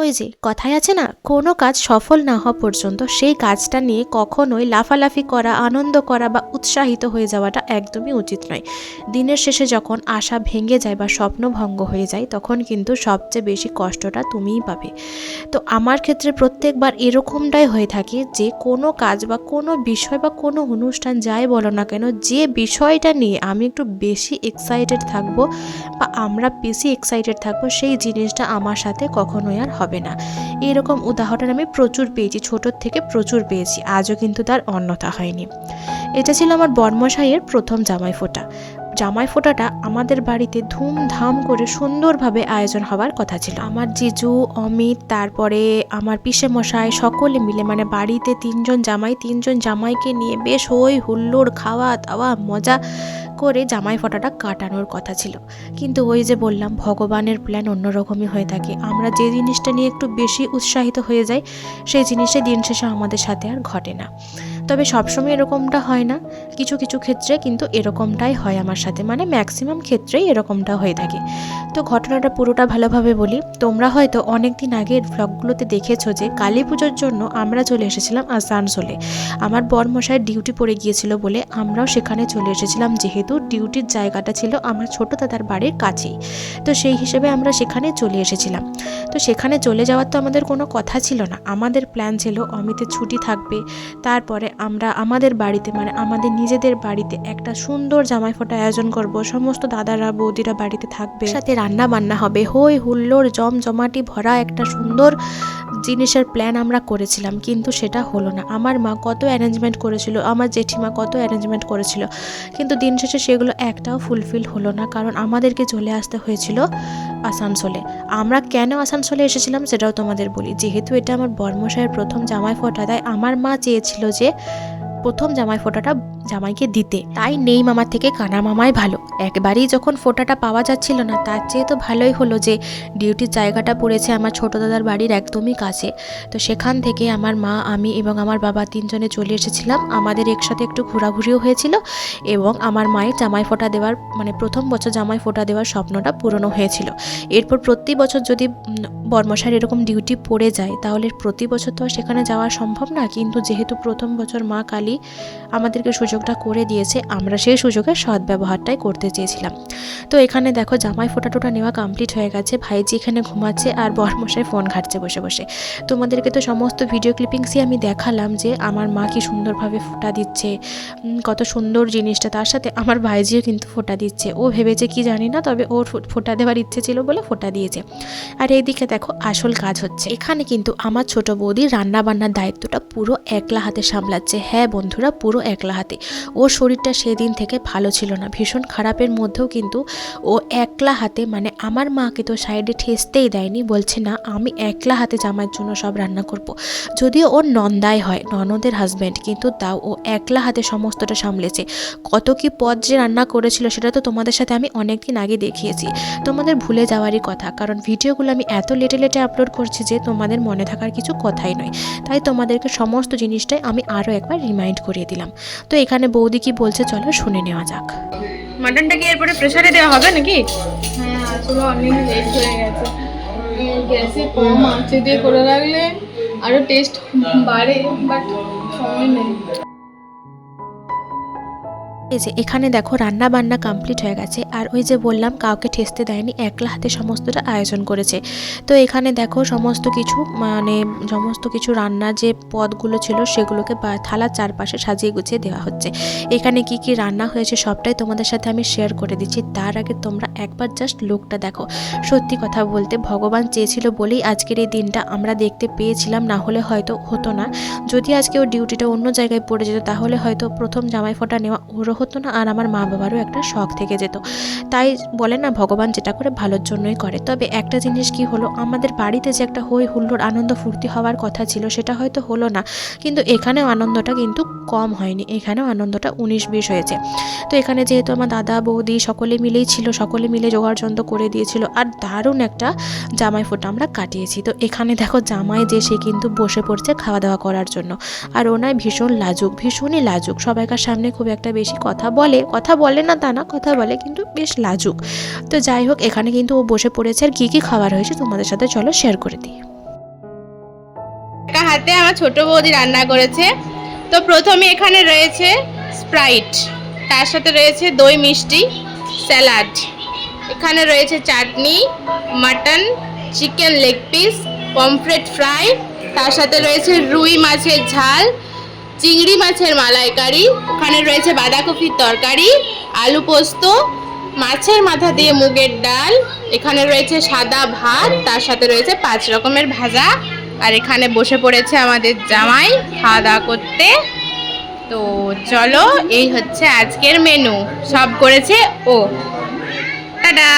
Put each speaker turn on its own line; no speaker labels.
ওই যে কথায় আছে না, কোনো কাজ সফল না হওয়া পর্যন্ত সেই কাজটা নিয়ে কখনোই লাফালাফি করা, আনন্দ করা বা উৎসাহিত হয়ে যাওয়াটা একদমই উচিত নয়। দিনের শেষে যখন আশা ভেঙে যায় বা স্বপ্ন ভঙ্গ হয়ে যায়, তখন কিন্তু সবচেয়ে বেশি কষ্টটা তুমিই পাবে। তো আমার ক্ষেত্রে প্রত্যেকবার এরকমটাই হয়ে থাকে যে কোনো কাজ বা কোনো বিষয় বা কোনো অনুষ্ঠান যাই বলো না কেন, যে বিষয়টা নিয়ে আমি একটু বেশি এক্সাইটেড থাকবো বা আমরা বেশি এক্সাইটেড থাকবো, সেই জিনিসটা আমার সাথে কখনোই আর হবে না। এরকম উদাহরণ আমি প্রচুর পেয়েছি, ছোটোর থেকে প্রচুর পেয়েছি, আজও কিন্তু তার অন্যথা হয়নি। এটা ছিল আমার বর্মশাইয়ের প্রথম জামাই ফোঁটা। জামাই ফোঁটাটা আমাদের বাড়িতে ধুমধাম করে সুন্দরভাবে আয়োজন হওয়ার কথা ছিল। আমার জিজু, অমিত, তারপরে আমার পিসেমশাই সকলে মিলে, মানে বাড়িতে তিনজন জামাইকে নিয়ে বেশ হই হুল্লোড়, খাওয়া দাওয়া মজা করে জামাই ফোঁটাটা কাটানোর কথা ছিল। কিন্তু ওই যে বললাম, ভগবানের প্ল্যান অন্যরকমই হয়ে থাকে। আমরা যে জিনিসটা নিয়ে একটু বেশি উৎসাহিত হয়ে যাই, সেই জিনিসটা দিন শেষে আমাদের সাথে আর ঘটে না। তবে সবসময় এরকমটা হয় না, কিছু কিছু ক্ষেত্রে কিন্তু এরকমটাই হয় আমার সাথে, মানে ম্যাক্সিমাম ক্ষেত্রেই এরকমটা হয়ে থাকে। তো ঘটনাটা পুরোটা ভালোভাবে বলি। তোমরা হয়তো অনেক দিন আগের ব্লগগুলোতে দেখেছো যে কালী পুজোর জন্য আমরা চলে এসেছিলাম আসানসোলে। আমার বরমশাইয়ের ডিউটি পড়ে গিয়েছিল বলে আমরাও সেখানে চলে এসেছিলাম, যেহেতু ডিউটির জায়গাটা ছিল আমার ছোটো দাদার বাড়ির কাছেই। তো সেই হিসেবে আমরা সেখানে চলে এসেছিলাম। তো সেখানে চলে যাওয়ার তো আমাদের কোনো কথা ছিল না। আমাদের প্ল্যান ছিল অমিতের ছুটি থাকবে, তারপরে আমরা আমাদের বাড়িতে, মানে আমাদের নিজেদের বাড়িতে একটা সুন্দর জামাই ফোঁটা আয়োজন করব, সমস্ত দাদারা বৌদিরা বাড়িতে থাকবে, সাথে রান্না বান্না হবে, হই হুল্লোড় জমজমাটি ভরা একটা সুন্দর জিনিসের প্ল্যান আমরা করেছিলাম। কিন্তু সেটা হলো না। আমার মা কত অ্যারেঞ্জমেন্ট করেছিল, আমার জেঠিমা কত অ্যারেঞ্জমেন্ট করেছিল, কিন্তু দিন শেষে সেগুলো একটাও ফুলফিল হলো না, কারণ আমাদেরকে চলে আসতে হয়েছিল আসানসোলে। আমরা কেন আসানসোলে এসেছিলাম সেটাও তোমাদের বলি। যেহেতু এটা আমার বর্মশাইয়ের প্রথম জামাই ফোঁটা, তাই আমার মা চেয়েছিল যে প্রথম জামাই ফোঁটাটা জামাইকে দিতে, তাই নেই মামার থেকে কানা মামাই ভালো। একবারেই যখন ফোঁটাটা পাওয়া যাচ্ছিল না, তার চেয়ে তো ভালোই হলো যে ডিউটির জায়গাটা পড়েছে আমার ছোটো দাদার বাড়ির একদমই কাছে। তো সেখান থেকে আমার মা, আমি এবং আমার বাবা তিনজনে চলে এসেছিলাম। আমাদের একসাথে একটু ঘোরাঘুরিও হয়েছিল এবং আমার মায়ের জামাই ফোঁটা দেওয়ার, মানে প্রথম বছর জামাই ফোঁটা দেওয়ার স্বপ্নটা পূরণও হয়েছিল। এরপর প্রতি বছর যদি বর্মশাইয়ের এরকম ডিউটি পড়ে যায়, তাহলে প্রতি বছর তো আর সেখানে যাওয়া সম্ভব না। কিন্তু যেহেতু প্রথম বছর মা কালী আমাদেরকে সুযোগটা করে দিয়েছে, আমরা সেই সুযোগের সদ্ব্যবহারটাই করতে চেয়েছিলাম। তো এখানে দেখো জামাই ফোঁটা টোটা নেওয়া কমপ্লিট হয়ে গেছে। ভাইজি এখানে ঘুমাচ্ছে আর বরমশাই ফোন ঘাটছে বসে বসে। তোমাদেরকে তো সমস্ত ভিডিও ক্লিপিংসই আমি দেখালাম যে আমার মা কি সুন্দরভাবে ফোঁটা দিচ্ছে, কত সুন্দর জিনিসটা। তার সাথে আমার ভাইজিও কিন্তু ফোঁটা দিচ্ছে। ও ভেবেছে কি জানি না, তবে ওর ফোঁটা দেওয়ার ইচ্ছে ছিল বলে ফোঁটা দিয়েছে। আর এইদিকে দেখো আসল কাজ হচ্ছে। এখানে কিন্তু আমার ছোট বৌদি রান্না বান্নার দায়িত্বটা পুরো একলা হাতে সামলাচ্ছে। হ্যাঁ বন্ধুরা, পুরো একলা হাতে। ওর শরীরটা সেদিন থেকে ভালো ছিল না, ভীষণ খারাপের মধ্যেও কিন্তু ও একলা হাতে, মানে আমার মাকে তো সাইডে ঠেসতেই দেয়নি, বলছে না আমি একলা হাতে জামাইয়ের জন্য সব রান্না করব। যদিও ওর নন্দাই হয়, ননদের হাজব্যান্ড, কিন্তু তাও ও একলা হাতে সমস্তটা সামলেছে। কত কি পদ যে রান্না করেছিল সেটা তো তোমাদের সাথে আমি অনেক দিন আগে দেখিয়েছি, তোমাদের ভুলে যাওয়ারই কথা, কারণ ভিডিওগুলো আমি এত লেটে আপলোড করছি যে তোমাদের মনে থাকার কিছু কথাই নয়। তাই তোমাদেরকে সমস্ত জিনিসটাই আমি আরও একবার রিমাইন্ড করিয়ে দিলাম। তো এখানে বৌদি কি বলছে চলো শুনে নেওয়া যাক।
মাটনটা কি এরপরে প্রেসারে দেওয়া হবে নাকি? হ্যাঁ, আসলে অনেক লেট হয়ে গেছে। গ্যাসে কম আঁচে দিয়ে করে রাখলে আরো টেস্ট বাড়ে, বাট সময় নেই।
এই যে এখানে দেখো রান্না বান্না কমপ্লিট হয়ে গেছে, আর ওই যে বললাম কাউকে ঠেসতে দেয়নি, একলা হাতে সমস্তটা আয়োজন করেছে। তো এখানে দেখো সমস্ত কিছু রান্নার যে পদগুলো ছিল সেগুলোকে থালার চারপাশে সাজিয়ে গুছিয়ে দেওয়া হচ্ছে। এখানে কি কি রান্না হয়েছে সবটাই তোমাদের সাথে আমি শেয়ার করে দিচ্ছি। তার আগে তোমরা একবার জাস্ট লুকটা দেখো। সত্যি কথা বলতে ভগবান চেয়েছিল বলেই আজকের এই দিনটা আমরা দেখতে পেয়েছিলাম, না হলে হয়তো হতো না। যদি আজকে ওর ডিউটিটা অন্য জায়গায় পড়ে যেত, তাহলে হয়তো প্রথম জামাই ফোঁটা নেওয়া ওরও হতো না, আর আমার মা বাবারও একটা শখ থেকে যেত। তাই বলে না, ভগবান যেটা করে ভালোর জন্যই করে। তবে একটা জিনিস কি হলো, আমাদের বাড়িতে যে একটা হই হুল্লোড় আনন্দ ফুর্তি হওয়ার কথা ছিল সেটা হয়তো হলো না, কিন্তু এখানেও আনন্দটা কিন্তু কম হয়নি, এখানেও আনন্দটা 19-20 হয়েছে। তো এখানে যেহেতু আমার দাদা বৌদি সকলে মিলেই ছিল, সকলে মিলে জোগাড়যন্ত্র করে দিয়েছিল, আর দারুণ একটা জামাই ফোঁটা আমরা কাটিয়েছি। তো এখানে দেখো জামাই যে সে কিন্তু বসে পড়ছে খাওয়া দাওয়া করার জন্য, আর ওনায় ভীষণই লাজুক, সবাইকার সামনে খুব একটা বেশি কথা বলে না তা না, কথা বলে কিন্তু বেশ লাজুক। তো যাই হোক, এখানে কিন্তু ও বসে পড়েছে। আর কী কী খাবার হয়েছে তোমাদের সাথে চলো শেয়ার করে দিই।
হাতে আমার ছোট বৌদি রান্না করেছে। তো প্রথমে এখানে রয়েছে স্প্রাইট, তার সাথে রয়েছে দই মিষ্টি, স্যালাড, এখানে রয়েছে chutney, mutton, chicken leg piece, pomfret fry, তার সাথে রয়েছে রুই মাছের ঝাল, চিংড়ি মাছের মালাইকারি, ওখানে রয়েছে বাঁধাকপির তরকারি, আলু পোস্ত, মাছের মাথা দিয়ে মুগের ডাল, এখানে রয়েছে সাদা ভাত, তার সাথে রয়েছে 5 রকমের ভাজা। আর এখানে বসে পড়েছে আমাদের জামাই খাওয়া দাওয়া করতে। তো চলো, এই হচ্ছে আজকের মেনু, সব করেছে ও। টাটা।